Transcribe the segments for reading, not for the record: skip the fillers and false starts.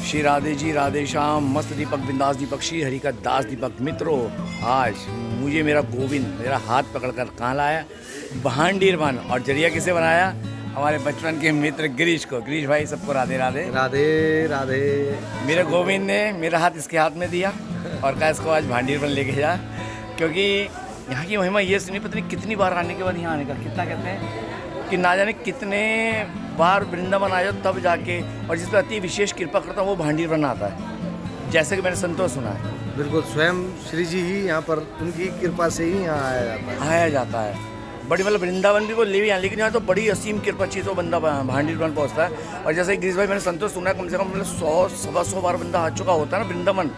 श्री राधे जी, राधे श्याम, मस्त दीपक, बिंदास दीपक, श्री हरि का दास दीपक। मित्रों, आज मुझे मेरा गोविंद मेरा हाथ पकड़कर कहाँ लाया? भांडीर वन। और जरिया किसे बनाया? हमारे बचपन के मित्र गिरीश को। गिरीश भाई, सबको राधे राधे। राधे राधे। मेरे गोविंद ने मेरा हाथ इसके हाथ में दिया और कहा इसको आज भांडीर वन लेके जा, क्योंकि यहाँ की महिमा ये सुनी, पता नहीं कितनी बार आने के बाद यहाँ आने का, कितना कहते हैं कि ना जाने कितने बार वृंदावन आए तब जाके, और जिस पर अति विशेष कृपा करता है वो भांडीर वन आता है, जैसे कि मैंने संतोष सुना है। बिल्कुल, स्वयं श्री जी ही यहाँ पर, उनकी कृपा से ही यहाँ आया जाता है। बड़ी मतलब वृंदावन भी वो ले भी यहाँ, लेकिन यहाँ तो बड़ी असीम कृपा चीज़ तो बंदा भांडीर वन पहुँचता है। और जैसे गिरीश भाई, मैंने संतोष सुना है, कम से कम मतलब 100-125 बार बंदा आ चुका होता है ना वृंदावन,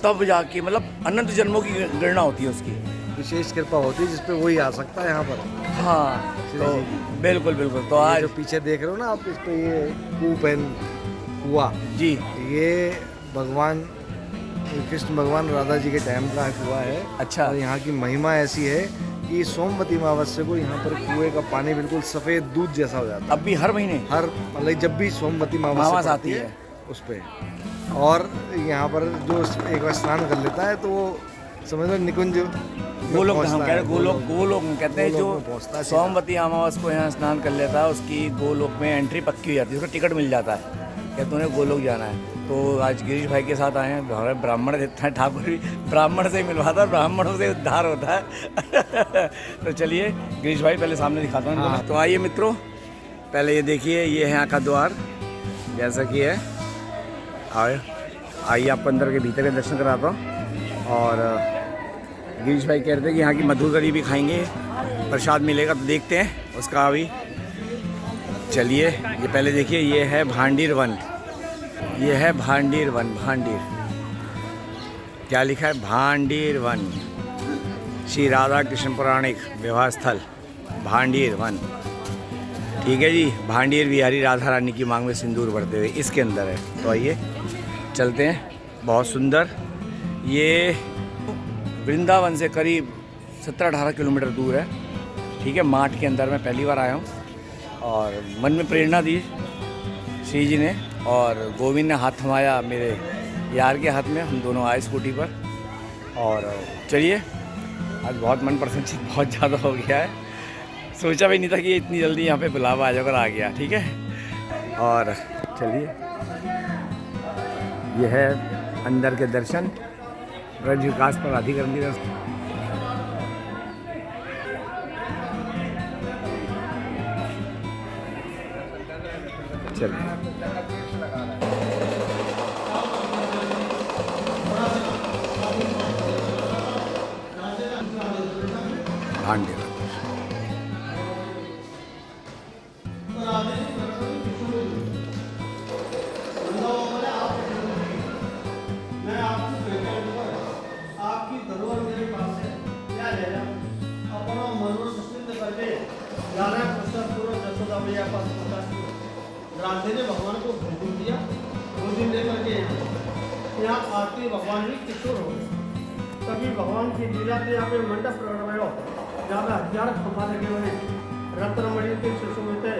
तब जाके मतलब अनंत जन्मों की गणना होती है उसकी, विशेष कृपा होती है जिसपे वही आ सकता है यहाँ पर। हाँ, तो बिल्कुल बिल्कुल। तो आज जो पीछे देख रहे हो ना आप, इस पे ये कूप एंड कुआ जी, ये भगवान कृष्ण भगवान राधा जी के टाइम का कुआ है। अच्छा। और यहाँ की महिमा ऐसी है कि सोमवती अमावस्या को यहाँ पर कुएं का पानी बिल्कुल सफ़ेद दूध जैसा हो जाता है। अब भी हर महीने, हर मतलब जब भी सोमवती अमावस्या आती है उस पर। और यहाँ पर जो एक बार स्नान कर लेता है तो वो समझ लो निकुंज गोलोक हम कह रहे, गोलोक कहते हैं। जो सोमवती अमावस्या को यहाँ स्नान कर लेता है उसकी गोलोक में एंट्री पक्की हो जाती है, उसका टिकट मिल जाता है, कहते उन्हें गोलोक जाना है। तो आज गिरीश भाई के साथ आए हैं, हमारे ब्राह्मण देता है, ठाकुर भी ब्राह्मण से ही मिलवाता है, ब्राह्मणों से उद्धार होता है। तो चलिए गिरीश भाई पहले सामने दिखाता हूँ। हाँ। तो आइए मित्रों, पहले ये देखिए, ये है यहाँ का द्वार जैसा कि है। आइए आपको अंदर के भीतर के दर्शन कराता हूँ। और गिरीश भाई कह रहे थे कि यहाँ की मधुर करी भी खाएंगे, प्रसाद मिलेगा, तो देखते हैं उसका अभी। चलिए, ये पहले देखिए, ये है भांडीर वन, ये है भांडीर वन। भांडीर क्या लिखा है? भांडीर वन, श्री राधा कृष्ण पौराणिक विवाह स्थल भांडीर वन। ठीक है जी, भांडीर बिहारी राधा रानी की मांग में सिंदूर भरते हुए इसके अंदर है। तो आइए चलते हैं। बहुत सुंदर, ये वृंदावन से करीब 17-18 किलोमीटर दूर है। ठीक है, माठ के अंदर मैं पहली बार आया हूँ और मन में प्रेरणा दी श्री जी ने, और गोविंद ने हाथ थमाया मेरे यार के हाथ में, हम दोनों आए स्कूटी पर। और चलिए, आज बहुत मन प्रसन्नचित बहुत ज़्यादा हो गया है, सोचा भी नहीं था कि इतनी जल्दी यहाँ पे बुलावा आ जाकर आ गया। ठीक है, और चलिए, यह है अंदर के दर्शन, ब्रज विकास प्राधिकरण की तरफ। चलिए, भांडीर राधे ने भगवान को भोजन दिया, भोजन लेकर के यहाँ आरती भगवान ही किशोर हो गए। तभी भगवान की लीला के यहाँ पे मंडप प्रगट हो, जहाँ पे 1000 खंभा लगे हुए हैं, रत्नमणि के सुशोभित है,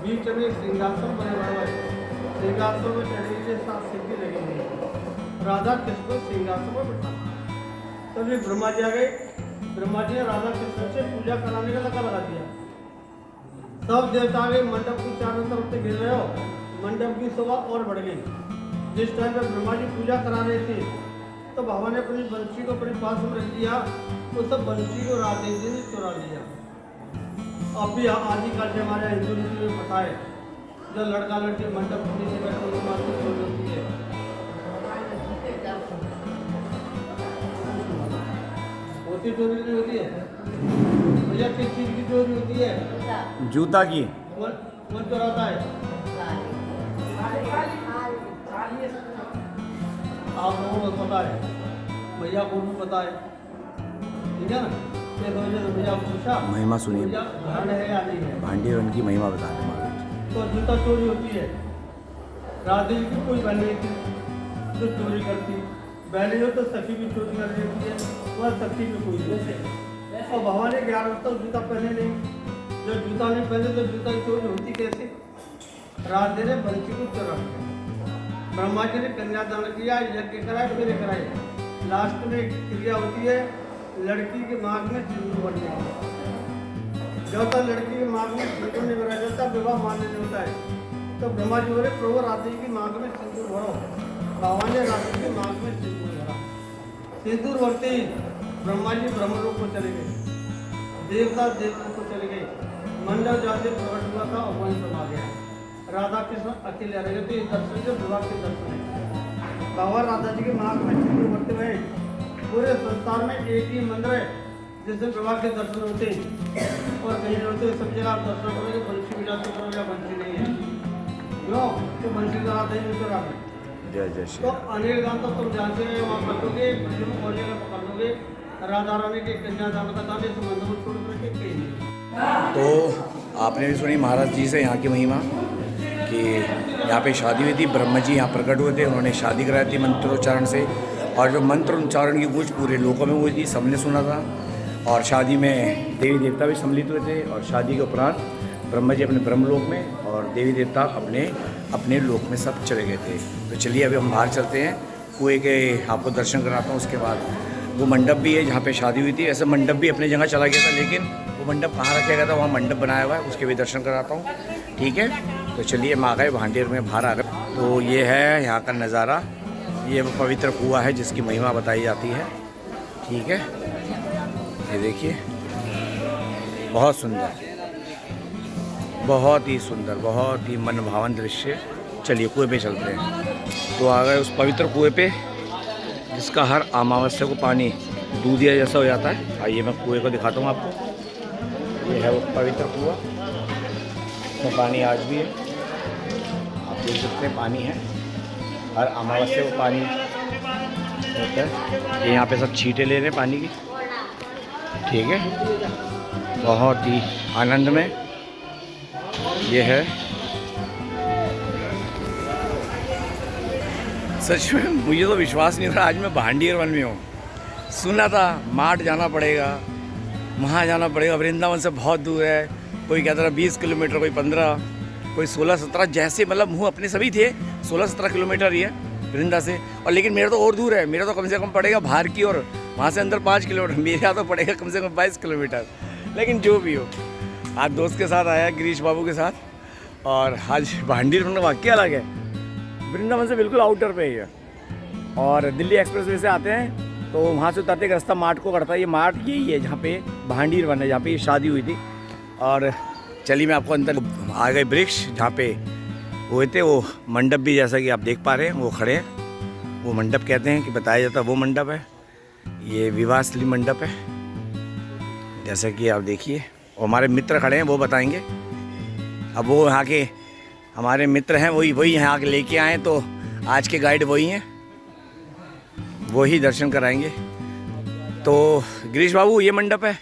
बीच में सिंहासन बने हुए हैं, सिंहासन में चढ़ने के साथ सिद्धि लगी हुई है। राधा कृष्ण को सिंहासन पर बैठा, तभी ब्रह्मा जी आ गए। ब्रह्मा जी ने राधा कृष्ण से पूजा कराने का लगा लगा दिया। सब देवता के मंडप को चारों तरफ से घेर रहे हो, मंडप की शोभा और बढ़ गई। जिस टाइम पे ब्रह्मा जी पूजा करा रहे थे तो भगवान ने अपनी बंसी को अपने पास में रख दिया, तो सब बंसी को राधे जी ने चुरा लिया। अब भी आदिकाल से हमारे हिंदू रीति में पता है, जब लड़का लड़की मंडप के नीचे बैठे तो मात्र चोरी होती है। होती चोरी नहीं होती है भैया, किस चीज की चोरी होती है? जूता की। कौन चुराता है? आप लोगों को पता है, भैया को भी पता है, ठीक है ना? ये तो भैया पूछा, महिमा सुनिए, ध्यान है या नहीं है? भांडीर वन की महिमा बता दें महाराज। तो जूता चोरी होती है। राधे जी की कोई बहन नहीं थी जो चोरी करती, बहन हो तो सखी भी चोरी कर देती है, वह सखी भी कोई नहीं है। और भगवान ने 11 तक जूता पहने नहीं, जब जूता नहीं पहने तो जूता की चोरी होती कैसे? राधे ने बंसी को चुरा लिया। ब्रह्मा जी ने कन्यादान किया, यज्ञ कराए, फिर कराए। लास्ट में क्रिया होती है लड़की के मांग में सिंदूर भरने की। जब तक लड़की के मांग में सिंदूर नहीं भरा जाता विवाह मान्य नहीं होता है। तो ब्रह्मा जी बोले प्रभु राधे की मांग में सिंदूर भरो। भगवान ने राधे की मांग में सिंदूर भरा। सिंदूर भरते ही ब्रह्मा जी ब्रह्मलोक को चले गए, देवता देवलोक को चले गए। मंडल जाते प्रकट हुआ था और वंश आ गया। राधा कृष्ण अकेले रह गए। तो इस दर्शन से विवाह के दर्शन है। भगवान राधा जी के मांग में सिंदूर भरते हुए पूरे संसार में एक ही मंदिर है जिससे विवाह के दर्शन होते हैं और कहीं होते सब जगह आप दर्शन करोगे बंसी मिलाते करोगे, बंसी नहीं है क्यों तो बंसी कराते हैं उनसे राधा। जय जय श्री तो अनिल गांव तो तुम जानते हैं वहाँ कर दोगे, बंसी में खोलने का पकड़ लोगे। राधा रानी के कन्यादान का काम इस मंदिर में छोड़ करके कहीं नहीं। तो आपने भी सुनी महाराज जी से यहाँ की महिमा कि यहाँ पे शादी हुई थी, ब्रह्मा जी यहाँ प्रकट हुए थे, उन्होंने शादी कराई थी मंत्रोच्चारण से। और जो मंत्र उच्चारण की गूंज पूरे लोकों में हुई थी, सबने सुना था। और शादी में देवी देवता भी सम्मिलित हुए थे। और शादी के उपरांत ब्रह्मा जी अपने ब्रह्मलोक में और देवी देवता अपने अपने लोक में सब चले गए थे। तो चलिए अभी हम बाहर चलते हैं, कुएँ के आपको दर्शन कराता हूँ। उसके बाद वो मंडप भी है जहाँ पे शादी हुई थी। ऐसे मंडप भी अपनी जगह चला गया था, लेकिन वो मंडप कहाँ रखा गया था, वहाँ मंडप बनाया हुआ है, उसके भी दर्शन कराता हूँ। ठीक है, तो चलिए हम आ गए भांडेर में, बाहर आ गए। तो ये है यहाँ का नज़ारा। ये वो पवित्र कुआं है जिसकी महिमा बताई जाती है। ठीक है, ये देखिए बहुत सुंदर, बहुत ही सुंदर, बहुत ही मनभावन दृश्य। चलिए कुएं पे चलते हैं। तो आ गए उस पवित्र कुएं पे जिसका हर अमावस्या को पानी दूधिया जैसा हो जाता है। आइए मैं कुएं को दिखाता हूँ आपको। ये है वो पवित्र कुआं, इसमें पानी आज भी है, आप देख सकते हैं पानी है। हर अमावस्या को पानी होता है। ये यहाँ पे सब छींटे ले रहे हैं पानी की। ठीक है, बहुत ही आनंद में ये है। सच में मुझे तो विश्वास नहीं था, आज मैं भांडीर वन में हूँ। सुना था माठ जाना पड़ेगा, वहाँ जाना पड़ेगा, वृंदावन से बहुत दूर है। कोई कहता था 20 किलोमीटर, कोई 15, कोई 16-17, जैसे मतलब मुँह अपने सभी थे 16-17 किलोमीटर ही है वृंदा से। और लेकिन मेरा तो और दूर है, मेरा तो कम से कम पड़ेगा बाहर की और वहाँ से अंदर 5 किलोमीटर, मेरे यहाँ तो पड़ेगा कम से कम 22 किलोमीटर। लेकिन जो भी हो, आज दोस्त के साथ आया, गिरीश बाबू के साथ। और आज भांडीर वन का वाक्य अलग है, वृंदावन से बिल्कुल आउटर पे ही है। और दिल्ली एक्सप्रेसवे से आते हैं तो वहाँ से उतरते एक रास्ता मार्ट को करता है। ये मार्ट यही है जहाँ पे भांडीर वन है, जहाँ पे ये शादी हुई थी। और चलिए मैं आपको अंदर आ गए वृक्ष जहाँ पे हुए थे, वो मंडप भी जैसा कि आप देख पा रहे हैं वो खड़े हैं। वो मंडप कहते हैं कि बताया जाता है वो मंडप है। ये विवाहस्थली मंडप है जैसा कि आप देखिए। और हमारे मित्र खड़े हैं, वो बताएंगे। अब वो यहाँ के हमारे मित्र हैं, वही यहाँ के लेके आए, तो आज के गाइड वही हैं, वही दर्शन कराएंगे। तो गिरीश बाबू ये मंडप है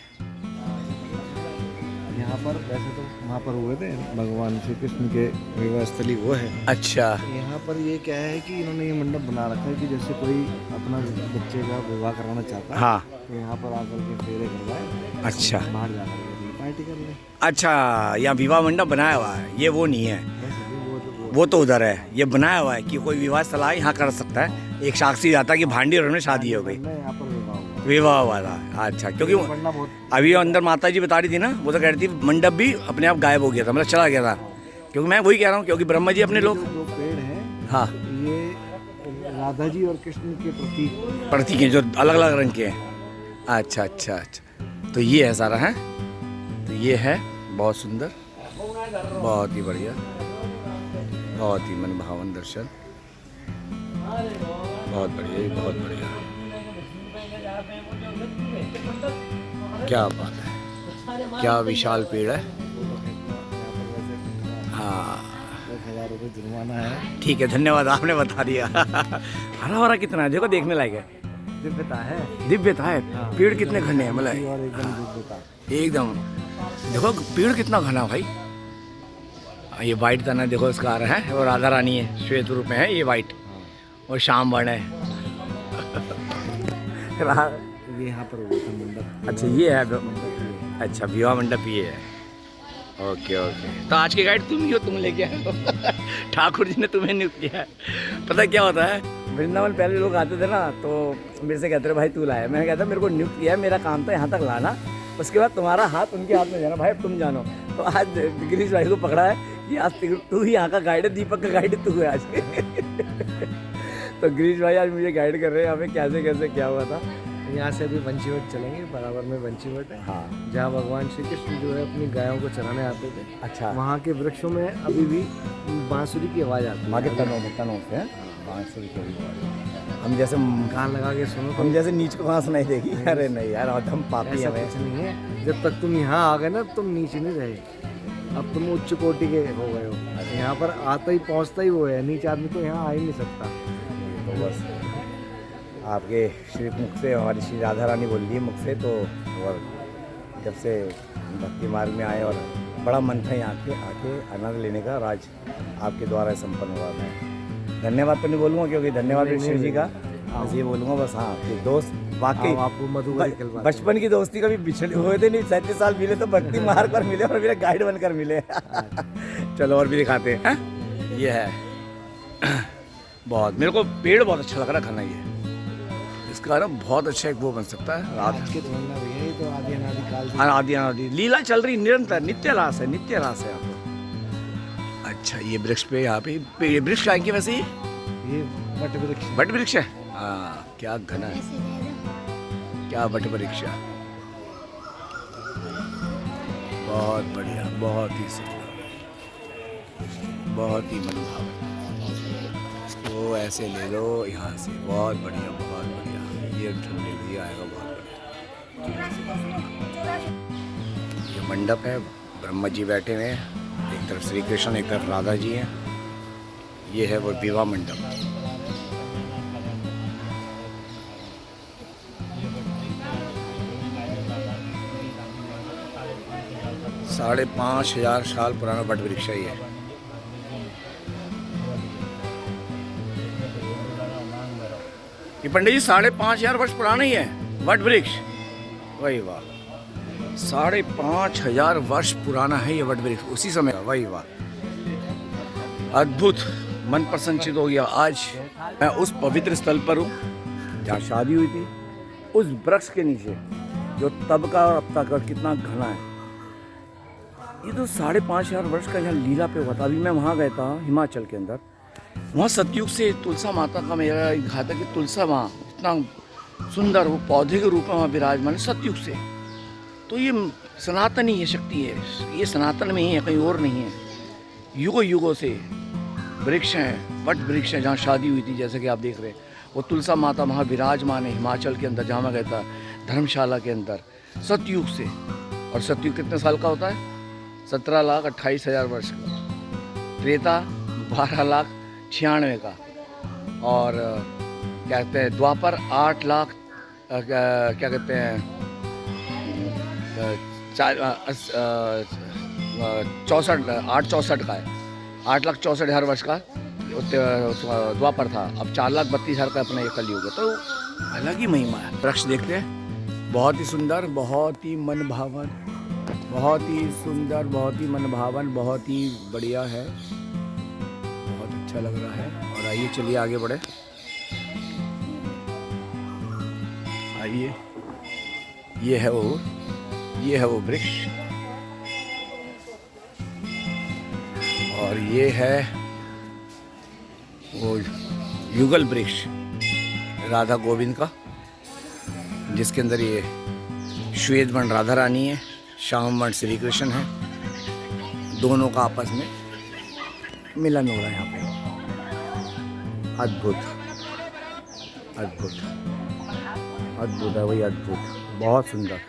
यहाँ पर। वैसे तो वहाँ पर हुए थे भगवान श्री कृष्ण के विवाह स्थली, वो है। अच्छा, यहाँ पर ये क्या है कि इन्होंने ये मंडप बना रखा है कि जैसे कोई अपना बच्चे का विवाह कराना चाहता है, हाँ, तो यहाँ पर आकर के फेरे करवाए। अच्छा, बाहर जाकर के पार्टी कर ले। अच्छा, यहाँ विवाह मंडप बनाया हुआ है, ये वो नहीं है, वो तो उधर है। ये बनाया हुआ है कि कोई विवाह स्थल यहाँ कर सकता है। एक साक्षी जाता है कि भांडीर में शादी हो गई, यहाँ पर विवाह वाला। अच्छा, क्योंकि अभी अंदर माता जी बता रही थी ना, वो तो कह रही थी मंडप भी अपने आप गायब हो गया था, मतलब चला गया था। क्योंकि मैं वही कह रहा हूँ, क्योंकि ब्रह्मा जी अपने लोग जो पेड़ है, हाँ, ये राधा जी और कृष्ण के प्रतीक हैं जो अलग अलग रंग के हैं। अच्छा अच्छा अच्छा, तो ये है सारा है। तो ये है बहुत सुंदर, बहुत ही बढ़िया, बहुत ही मनभावन दर्शन, बहुत बढ़िया, बहुत बढ़िया। क्या बात है, क्या विशाल पेड़ है। हाँ, 10,000 रुपये जुर्माना है। ठीक है, धन्यवाद, आपने बता दिया। हरा भरा कितना है, देखो देखने लायक है, दिव्यता है, दिव्यता है। पेड़ कितने घने हैं, मतलब और एकदम दिव्यता एकदम। देखो पेड़ कितना घना भाई। ये वाइट तना देखो इसका आ रहा है, और राधा रानी है, श्वेत रूप में है ये वाइट, और शाम वर्ण है। ये यहाँ पर हुआ था मंडप। अच्छा, ये है मंडप ये है। अच्छा, विवाह मंडप ये है। ओके ओके, तो आज के गाइड तुम ही हो, तुम लेके आए हो। ठाकुर जी ने तुम्हें नियुक्त किया है। पता है क्या होता है, वृंदावन पहले लोग आते थे ना तो मेरे से कहते रहे भाई तू लाया, मैंने कहता मेरे को नियुक्त किया है, मेरा काम था यहाँ तक लाना, उसके बाद तुम्हारा हाथ उनके हाथ में जाना, भाई तुम जानो। तो आज गिरीश भाई को पकड़ा है कि आज तू ही यहाँ का गाइड है, दीपक का गाइड तू है आज। तो गिरीश भाई आज मुझे गाइड कर रहे हैं यहाँ पे कैसे कैसे क्या हुआ था। यहाँ से अभी वंशीवट चलेंगे, बराबर में वंशीवट है। हाँ, जहाँ भगवान श्री कृष्ण जो है अपनी गायों को चराने आते थे। अच्छा, वहाँ के वृक्षों में अभी भी बांसुरी की आवाज़ आती है। वहाँ के तनों से बांसुरी की आवाज़। हम जैसे कान लगा के सुनो, हम जैसे नीच को कहाँ सुनाई देगी। अरे नहीं यार, और हम पापी ऐसा हैं। कुछ नहीं है। जब तक तुम यहाँ आ गए ना, तुम नीचे नहीं रहे, अब तुम उच्च कोटि के हो गए हो। यहाँ पर आता ही पहुँचता ही वो है, नीचे आदमी तो यहाँ आ ही नहीं सकता। तो बस आपके श्री मुख से हमारी श्री राधा रानी बोल दी मुख से, तो और जब से भक्ति मार्ग में आए और बड़ा मन था यहाँ आके आनंद लेने का, और आज आपके द्वारा संपन्न हुआ। मैं धन्यवाद तो नहीं बोलूँगा क्योंकि धन्यवाद श्री जी का, बस ये बोलूँगा बस। हाँ, कि दोस्त वाकई आपको मधुबनी बचपन की दोस्ती कभी बिछड़े हुए थे नहीं, 37 साल मिले तो भक्ति मार्ग पर मिले और मेरे गाइड बनकर मिले। चलो और भी दिखाते हैं। ये है बहुत, मेरे को पेड़ बहुत अच्छा लग रहा है खाना, ये इसका ना बहुत अच्छा एक वो बन सकता है। रात के तो भैया, ये तो आदि अनादि काल से आदि अनादि लीला चल रही निरंतर, नित्य रास है, नित्य रास है यहाँ पे। अच्छा, ये वृक्ष पे यहाँ पे ये वृक्ष आएंगे वैसे ही, ये वट वृक्ष। वट वृक्ष है। हाँ, क्या घना है, क्या वट वृक्ष है। बहुत बढ़िया, बहुत ही सुंदर, बहुत ही मनभावन। इसको ऐसे ले लो यहाँ से, बहुत बढ़िया, बहुत बढ़िया। ये ठंडे भी आएगा, बहुत बढ़िया। ये मंडप है, ब्रह्मा जी बैठे हुए हैं, एक तरफ श्री कृष्ण, एक तरफ राधा जी हैं। ये है वो विवाह मंडप। साढ़े 5,000 साल पुराना वट वृक्ष है ये। पंडित जी 5,500 वर्ष पुराना ही है वट वृक्ष। वही वाह, 5,500 वर्ष पुराना है ये वट वृक्ष, उसी समय। वही वाह, अद्भुत, मन प्रसन्नचित हो गया। आज मैं उस पवित्र स्थल पर हूँ जहाँ शादी हुई थी, उस वृक्ष के नीचे जो तब का और अब तक और कितना घना है। ये तो 5,500 वर्ष का यहाँ लीला पे हुआ था। अभी मैं वहाँ गया था हिमाचल के अंदर, वहाँ सतयुग से तुलसा माता का मेरा घात है कि तुलसा माँ इतना सुंदर वो पौधे के रूप में वहाँ विराजमान है सतयुग से। तो ये सनातन ही ये शक्ति है, ये सनातन में ही है, कहीं और नहीं है। युगों युगों से वृक्ष हैं, वट वृक्ष हैं जहाँ शादी हुई थी, जैसे कि आप देख रहे हैं। वो तुलसा माता वहाँ विराजमान है हिमाचल के अंदर, जहाँ मैं गया था धर्मशाला के अंदर, सतयुग से। और सतयुग कितने साल का होता है? 17,28,000 वर्ष का। त्रेता 12,96,000 का। और क्या कहते हैं द्वापर 8 लाख क्या कहते हैं 864 का है। 8,64,000 वर्ष का द्वापर था। अब 4,32,000 का अपना ये कलयुग है। तो अलग ही महिमा है। वृक्ष देखते हैं, बहुत ही सुंदर, बहुत ही मनभावन, बहुत ही सुंदर, बहुत ही मनभावन, बहुत ही बढ़िया है, बहुत अच्छा लग रहा है। और आइए चलिए आगे बढ़े, आइए। ये है वो वृक्ष, और ये है वो युगल वृक्ष राधा गोविंद का, जिसके अंदर ये श्वेत वर्ण राधा रानी है, श्याम वर्ण श्री कृष्ण है। दोनों का आपस में मिलन हो रहा है यहाँ पे। अद्भुत अद्भुत अद्भुत है, वही अद्भुत, बहुत सुंदर।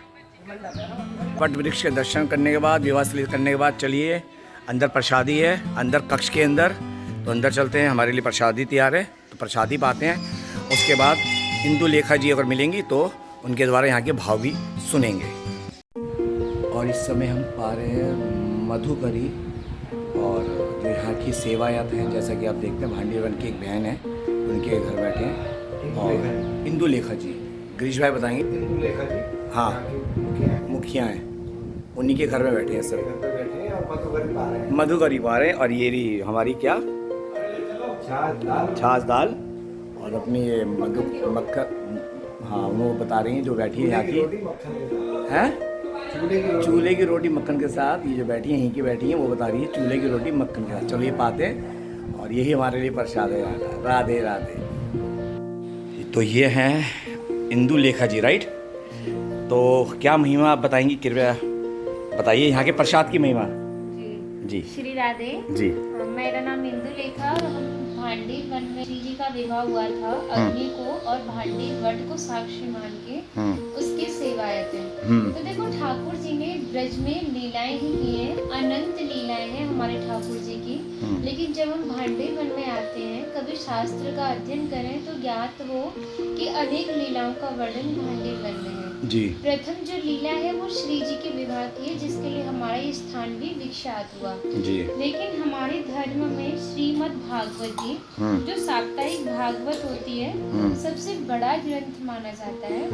वट वृक्ष के दर्शन करने के बाद, विवाह करने के बाद चलिए अंदर प्रसादी है, अंदर कक्ष के अंदर। तो अंदर चलते हैं, हमारे लिए प्रसादी तैयार है, तो प्रसादी पाते हैं। उसके बाद इंदु लेखा जी अगर मिलेंगी तो उनके द्वारा यहाँ के भाव भी सुनेंगे। और इस समय हम पा रहे हैं मधुकरी, और जो यहाँ की सेवायात हैं, जैसा कि आप देखते हैं भांडीवन की एक बहन है, उनके घर बैठे हैं। और इंदु लेखा जी, गिरीश भाई बताएंगे। इंदु लेखा जी हाँ, मुखिया हैं। उन्हीं के घर में बैठे हैं सब, घर पे बैठे हैं और मधुकरी पा रहे हैं। मधुकरी पा रहे हैं। और ये रही हमारी क्या छाछ दाल और अपनी ये मक्खन, हाँ वो बता रही हैं जो बैठी है यहाँ की, रोटी मक्खन के साथ। हैं चूल्हे की रोटी मक्खन के साथ। ये जो बैठी है यहीं की बैठी है वो बता रही है चूल्हे की रोटी मक्खन के साथ। चलो ये पाते हैं और यही हमारे लिए प्रसाद है यहाँ का। राधे राधे। तो ये हैं इंदु लेखा जी, राइट? तो क्या महिमा आप बताएंगी, कृपया बताइए यहाँ के प्रसाद की महिमा। जी श्री राधे जी। मेरा नाम इंदु लेखा और हम भांडी वन में श्री जी का विवाह हुआ था। अग्नि को और भांडी वट को साक्षी मान के उसकी सेवाएं थे। तो देखो ठाकुर जी ने ब्रज में लीलाएं ही की हैं, अनंत लीलाएं हैं हमारे ठाकुर जी की। लेकिन जब हम भांडी वन में आते हैं, कभी शास्त्र का अध्ययन करें तो ज्ञात हो कि अनेक लीलाओं का वर्णन भांडी वन में है जी। प्रथम जो लीला है वो श्री जी के विवाह की है, जिसके लिए हमारा ये स्थान भी विख्यात हुआ जी। लेकिन हमारे धर्म में श्रीमद् भागवत जी जो साप्ताहिक भागवत होती है सबसे बड़ा ग्रंथ माना जाता है।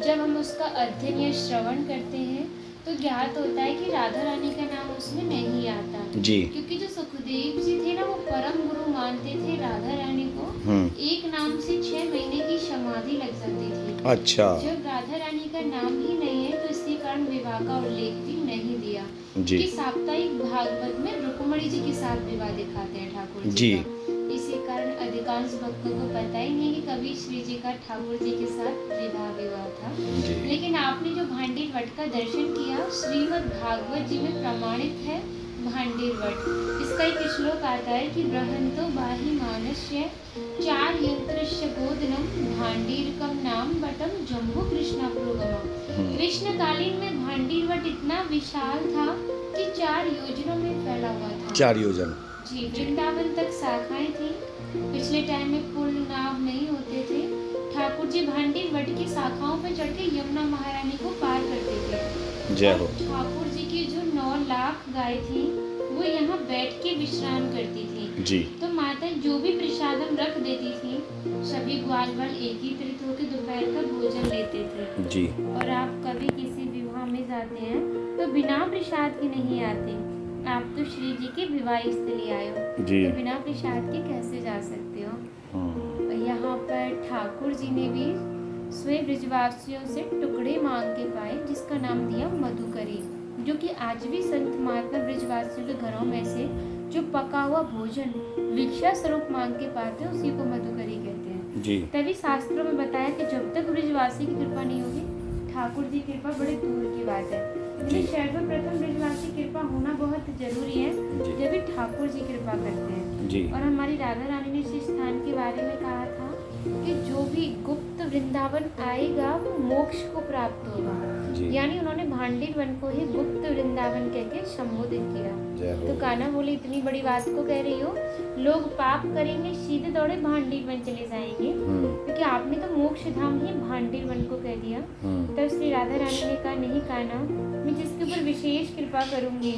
जब हम उसका अध्ययन या श्रवण करते हैं तो ज्ञात होता है कि राधा रानी का नाम उसमें नहीं आता जी। क्योंकि जो सुखदेव जी थे ना वो परम गुरु मानते थे राधा रानी को। एक नाम से 6 महीने की समाधि लग जाती थी। अच्छा। जब राधा रानी का नाम ही नहीं है तो इसी कारण विवाह का उल्लेख भी नहीं दिया जी। कि साप्ताहिक भागवत में रुक्मणी जी के साथ विवाह दिखाते हैं ठाकुर जी। का। इसी कारण अधिकांश भक्तों को पता ही नहीं कि कभी श्री जी का ठाकुर जी के साथ विवाह हुआ था। लेकिन आपने जो भांडीर वट का दर्शन किया, श्रीमद् भागवत जी में प्रमाणित है भांडीर वट। इसका एक श्लोक आता है कि बृहंतो बाहि मानस्य 4 यंत्रस्य गोदनम भांडीरकम नाम वटम जम्बू कृष्णा प्रोगम। कृष्णकालीन में भांडीर वट इतना विशाल था कि 4 योजनों में फैला हुआ था। 4 योजन जी। वृंदावन तक शाखाएं थी। पिछले टाइम में पुल नाव नहीं होते थे। ठाकुर जी भांडीर वट की शाखाओं पर चढ़ के यमुना महारानी को पार करते थे। जय हो। ठाकुर जी की जो 9 लाख गाय थी वो यहाँ बैठ के विश्राम करती थी जी। तो माता जो भी प्रसादम रख देती थी, सभी ग्वाल वाल एकत्रित होकर दोपहर का भोजन लेते थे जी। और आप कभी किसी विवाह में जाते हैं तो बिना प्रसाद के नहीं आते। आप तो श्री जी के विवाह स्थली आए हो जी। तो बिना प्रसाद के कैसे जा सकते हो। यहाँ पर ठाकुर जी ने भी स्वयं ब्रजवासियों से टुकड़े मांग के पाए, जिसका नाम दिया मधुकरी, जो कि आज भी संत महात्मा ब्रजवासियों के घरों में से जो पका हुआ भोजन भिक्षा स्वरूप मांग के पाते हैं उसी को मधुकरी कहते हैं जी। तभी शास्त्रों में बताया कि जब तक ब्रजवासी की कृपा नहीं होगी, ठाकुर जी की कृपा बड़े दूर की बात है। सर्वप्रथम ब्रजवासी कृपा होना बहुत जरूरी है, जब भी ठाकुर जी कृपा करते हैं जी। और हमारी राधा रानी ने इस स्थान के बारे में कहा था कि जो भी गुप्त वृंदावन आएगा वो मोक्ष को प्राप्त होगा। यानी उन्होंने भांडीर वन को ही गुप्त वृंदावन कह के संबोधित किया। तो कान्हा बोले इतनी बड़ी बात को कह रही हो, लोग पाप करेंगे सीधे दौड़े भांडीर वन चले जाएंगे, क्योंकि आपने तो मोक्ष धाम ही भांडीर वन को कह दिया। तब श्री राधा रानी ने कहा नहीं कान्हा, मैं जिसके ऊपर विशेष कृपा करूंगी,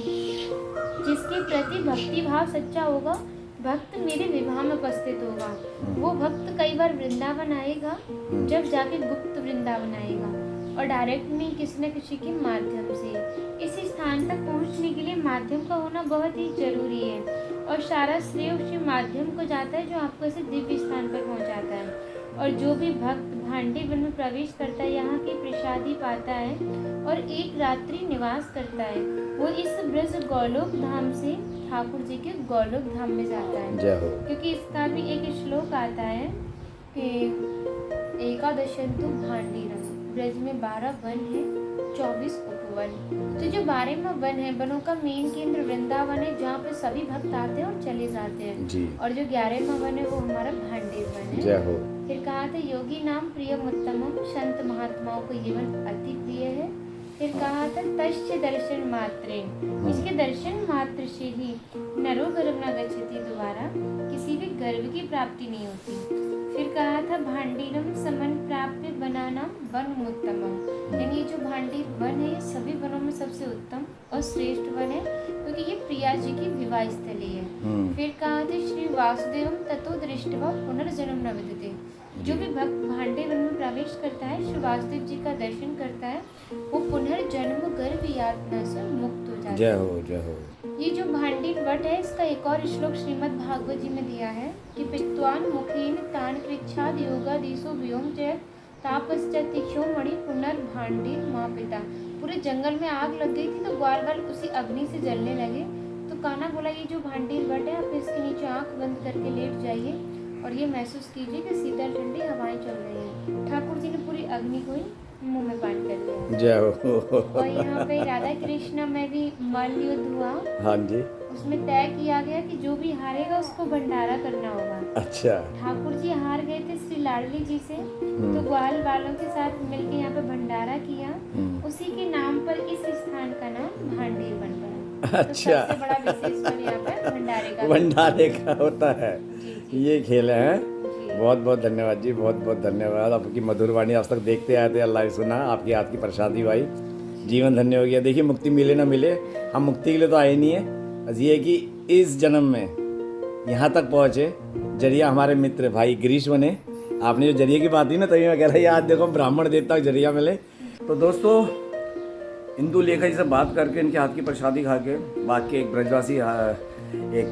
जिसके प्रति भक्ति भाव सच्चा होगा, भक्त मेरे विवाह में उपस्थित होगा, वो भक्त कई बार वृंदावन आएगा, जब जाके गुप्त वृंदावन आएगा और डायरेक्ट नहीं किसी न किसी के माध्यम से। इस स्थान तक पहुंचने के लिए माध्यम का होना बहुत ही जरूरी है और सारा श्रेय उसी माध्यम को जाता है जो आपको ऐसे दिव्य स्थान पर पहुंचाता है। और जो भी भक्त भांडी वन में प्रवेश करता है, यहाँ की प्रसादी पाता है और एक रात्रि निवास करता है, वो इस ब्रज गौलोक धाम से ठाकुर जी के गौलोक धाम में जाता है। क्योंकि इसका भी एक श्लोक आता है कि एकादशंतु भांडीरम, ब्रज में 12 वन है, 24 उपवन। तो जो 12वां वन है, वनों का मेन केंद्र वृंदावन है, जहाँ पे सभी भक्त आते हैं और चले जाते हैं जी। और जो 11वां वन है वो हमारा भांडीर वन है। जय हो। फिर कहा था योगी नाम प्रियम उत्तमम, संत महात्माओं को ये वन अति प्रिय है। फिर कहा था तस्य दर्शन मात्रेण, इसके दर्शन मात्र से ही नरो गर्भ न गच्छति, दोबारा किसी भी गर्भ की प्राप्ति नहीं होती। फिर कहा था भांडीरम समन प्राप्य बनाना वन उत्तमम, यानी ये जो भांडीर वन है ये सभी वनों में सबसे उत्तम और श्रेष्ठ वन है। क्योंकि ये प्रिया जी की विवाह स्थली है। फिर कहा थे श्री वासुदेवम ततो दृष्टवा पुनर्जन्म न विद्यते। जो भी भक्त भांडे वन में प्रवेश करता है, श्री वासुदेव जी का दर्शन करता है, वो पुनर्जन्म गर्भ यातना से मुक्त हो जाता है। जय हो जय हो। ये जो भांडील वट है, इसका एक और श्लोक श्रीमद् भागवत जी में दिया है कि पित्वान मुखेन तान कृच्छाद योगादीसो व्योम जयत तापश्चतिक्षो मणि पुनर्भांडील माँ पिता। पूरे जंगल में आग लग गई थी तो ग्वाल वाल उसी अग्नि से जलने लगे। तो कान्हा बोला ये जो भांडील वट है, आप इसके नीचे आंख बंद करके लेट जाइए और ये महसूस कीजिए कि शीतल ठंडी हवाएं चल रही हैं। ठाकुर जी ने पूरी अग्नि को ही मुंह में पान कर लिया। जय हो। और यहाँ पे राधा कृष्ण में भी मल्ल युद्ध हुआ। हाँ जी। उसमें तय किया गया कि जो भी हारेगा उसको भंडारा करना होगा। अच्छा। ठाकुर जी हार गए थे श्री लाडली जी से, तो ग्वाल वालों के साथ मिलकर यहाँ पे भंडारा किया। उसी के नाम पर इस स्थान का नाम भांडीर बन पड़ा। अच्छा। तो सबसे बड़ा विशेषण यहाँ पे भंडारे का होता है। जी। ये खेल है। जी। बहुत बहुत धन्यवाद जी, बहुत बहुत धन्यवाद। आपकी मधुर वाणी आज तक देखते आए थे, अल्लाह सुना आपकी हाथ की प्रसादी भाई, जीवन धन्य हो गया। देखिए मुक्ति मिले ना मिले, हम मुक्ति के लिए तो आए नहीं है, बस ये है कि इस जन्म में यहाँ तक पहुँचे। जरिया हमारे मित्र भाई गिरीश बने। आपने जो जरिए की बात की ना, तभी मैं कह रहा यार देखो ब्राह्मण देवता का जरिया मिले। तो दोस्तों इंदु लेखा जी से बात करके, इनके हाथ की प्रसादी खा के, बाकी एक ब्रजवासी एक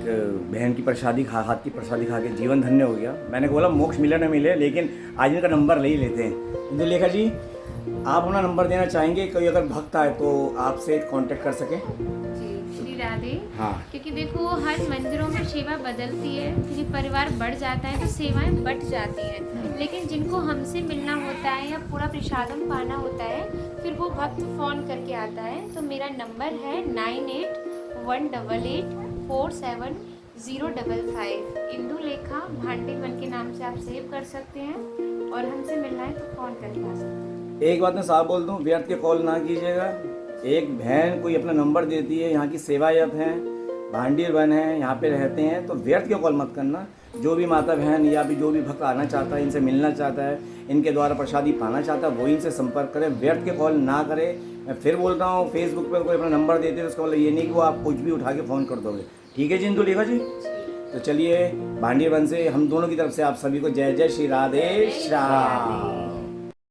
बहन की प्रसादी हाथ की प्रसादी खा के जीवन धन्य हो गया। मैंने बोला मोक्ष मिले ना मिले, लेकिन आज इनका नंबर ले ही लेते हैं। इंदु लेखा जी, आप अपना नंबर देना चाहेंगे? कोई अगर भक्त आए तो आपसे कांटेक्ट कर सके? जी, श्री राधे। हाँ। क्योंकि देखो हर मंदिरों में सेवा बदलती है, क्योंकि परिवार बढ़ जाता है तो सेवाएं बट जाती हैं। लेकिन जिनको हमसे मिलना होता है या पूरा प्रसादम पाना होता है, फिर वो भक्त फ़ोन करके आता है। तो मेरा नंबर है 9818847055। इंदु लेखा भांडील वन के नाम से आप सेव कर सकते हैं, और हमसे मिलना है तो फ़ोन करके आ सकते हैं। एक बात मैं साफ बोल दूं, व्यर्थ के कॉल ना कीजिएगा। एक बहन कोई अपना नंबर देती है, यहाँ की सेवायत हैं, भांडीर वन है, यहाँ पे रहते हैं, तो व्यर्थ के कॉल मत करना। जो भी माता बहन या भी जो भी भक्त आना चाहता है, इनसे मिलना चाहता है, इनके द्वारा प्रसादी पाना चाहता है, वो इनसे संपर्क करें, व्यर्थ के कॉल ना करें। मैं फिर बोलता हूँ, फेसबुक पर कोई अपना नंबर देते हैं, उसका मतलब ये नहीं कि वो आप कुछ भी उठा के फ़ोन कर दोगे। ठीक है जी इंदु लेखा जी? तो चलिए भांडीर वन से हम दोनों की तरफ से आप सभी को जय जय श्री राधे श्याम।